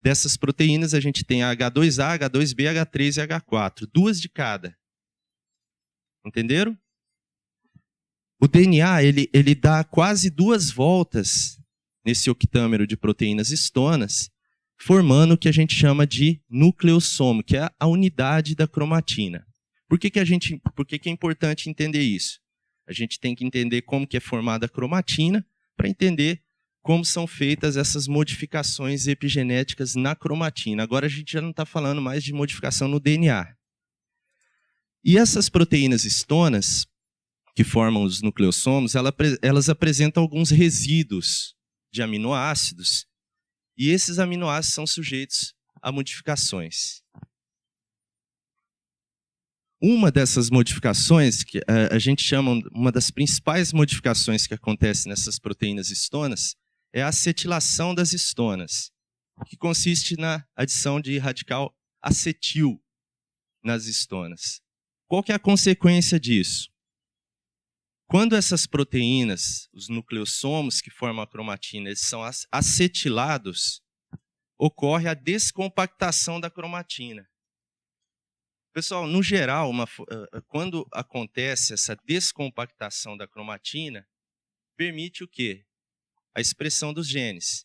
Dessas proteínas, a gente tem a H2A, H2B, H3 e H4. 2 de cada. Entenderam? O DNA, ele dá quase 2 voltas nesse octâmero de proteínas histonas, formando o que a gente chama de nucleossomo, que é a unidade da cromatina. Por que é importante entender isso? A gente tem que entender como que é formada a cromatina para entender como são feitas essas modificações epigenéticas na cromatina. Agora a gente já não está falando mais de modificação no DNA. E essas proteínas histonas, que formam os nucleossomos, elas apresentam alguns resíduos de aminoácidos, e esses aminoácidos são sujeitos a modificações. Uma dessas modificações, que a gente chama, uma das principais modificações que acontece nessas proteínas histonas, é a acetilação das histonas, que consiste na adição de radical acetil nas histonas. Qual que é a consequência disso? Quando essas proteínas, os nucleossomos que formam a cromatina, eles são acetilados, ocorre a descompactação da cromatina. Pessoal, no geral, quando acontece essa descompactação da cromatina, permite o quê? A expressão dos genes.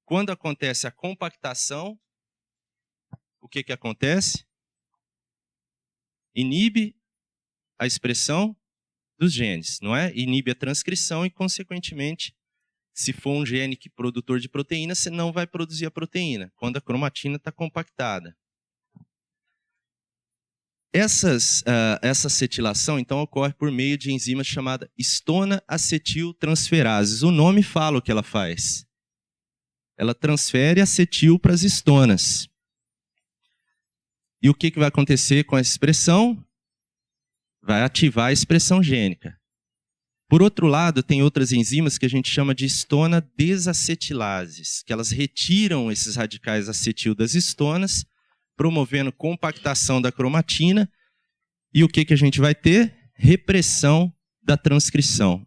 Quando acontece a compactação, o que acontece? Inibe a expressão dos genes, não é? Inibe a transcrição e, consequentemente, se for um gene produtor de proteína, você não vai produzir a proteína, quando a cromatina está compactada. Essa acetilação, então, ocorre por meio de enzima chamada histona-acetiltransferases. O nome fala o que ela faz. Ela transfere acetil para as histonas. E o que vai acontecer com essa expressão? Vai ativar a expressão gênica. Por outro lado, tem outras enzimas que a gente chama de histona-desacetilases, que elas retiram esses radicais acetil das histonas, promovendo compactação da cromatina, e o que a gente vai ter? Repressão da transcrição.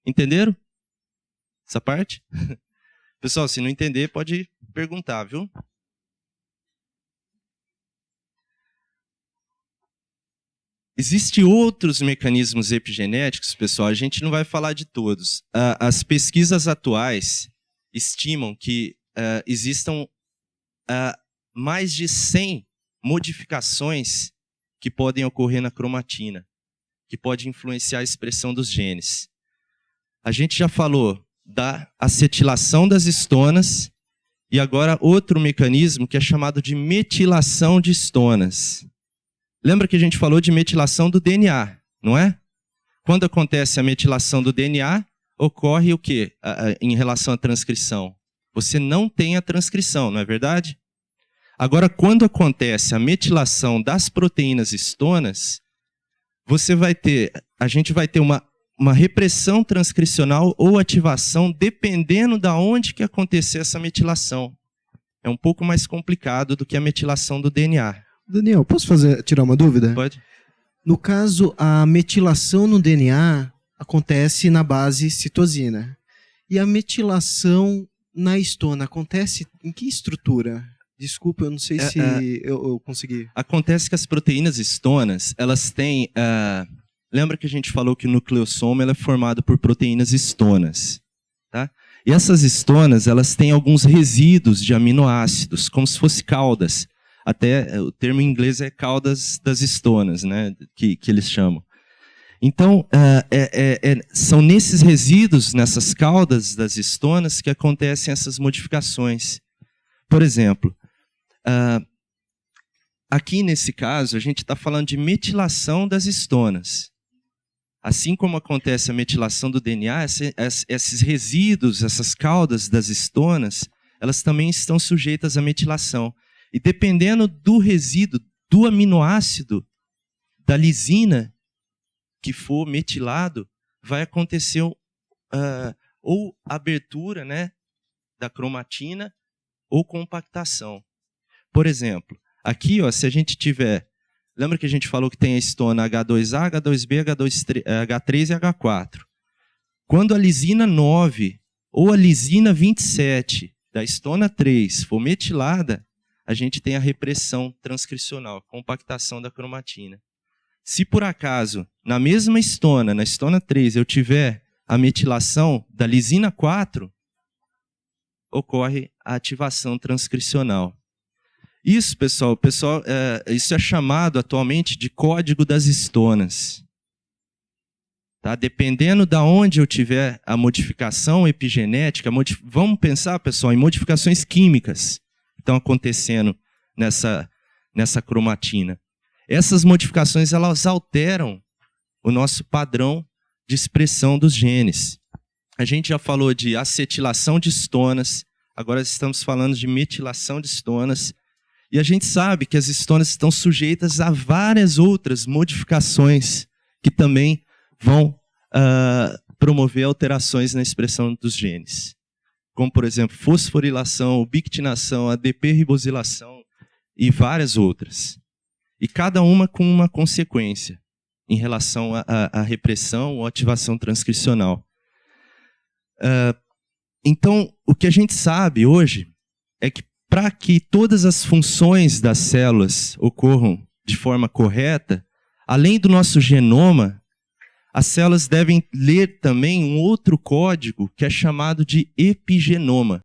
Entenderam essa parte? Pessoal, se não entender, pode perguntar, viu? Existem outros mecanismos epigenéticos, pessoal, a gente não vai falar de todos. As pesquisas atuais estimam que existam mais de 100 modificações que podem ocorrer na cromatina, que pode influenciar a expressão dos genes. A gente já falou da acetilação das histonas e agora outro mecanismo que é chamado de metilação de histonas. Lembra que a gente falou de metilação do DNA, não é? Quando acontece a metilação do DNA, ocorre o quê em relação à transcrição? Você não tem a transcrição, não é verdade? Agora, quando acontece a metilação das proteínas histonas, a gente vai ter uma repressão transcricional ou ativação dependendo de onde que acontecer essa metilação. É um pouco mais complicado do que a metilação do DNA. Daniel, posso tirar uma dúvida? Pode. No caso, a metilação no DNA acontece na base citosina. E a metilação na histona acontece em que estrutura? Desculpa, eu não sei se eu consegui. Acontece que as proteínas histonas, elas têm... lembra que a gente falou que o nucleossomo é formado por proteínas histonas, tá? E essas histonas, elas têm alguns resíduos de aminoácidos, como se fossem caudas. Até o termo em inglês é caudas das histonas, né? Que eles chamam. Então, são nesses resíduos, nessas caudas das histonas, que acontecem essas modificações. Por exemplo, aqui nesse caso, a gente está falando de metilação das histonas. Assim como acontece a metilação do DNA, esses resíduos, essas caudas das histonas, elas também estão sujeitas à metilação. E dependendo do resíduo, do aminoácido, da lisina, que for metilado, vai acontecer ou abertura, né, da cromatina ou compactação. Por exemplo, aqui, ó, se a gente tiver... Lembra que a gente falou que tem a histona H2A, H2B, H3 e H4. Quando a lisina 9 ou a lisina 27 da histona 3 for metilada, a gente tem a repressão transcricional, compactação da cromatina. Se por acaso, na mesma histona, na histona 3, eu tiver a metilação da lisina 4, ocorre a ativação transcricional. Isso, pessoal, isso é chamado atualmente de código das histonas. Tá? Dependendo de onde eu tiver a modificação epigenética, vamos pensar, pessoal, em modificações químicas que estão acontecendo nessa cromatina. Essas modificações, elas alteram o nosso padrão de expressão dos genes. A gente já falou de acetilação de histonas, agora estamos falando de metilação de histonas, e a gente sabe que as histonas estão sujeitas a várias outras modificações que também vão promover alterações na expressão dos genes. Como, por exemplo, fosforilação, ubictinação, ADP-ribosilação e várias outras. E cada uma com uma consequência em relação à repressão ou ativação transcricional. Então, o que a gente sabe hoje é que para que todas as funções das células ocorram de forma correta, além do nosso genoma, as células devem ler também um outro código que é chamado de epigenoma.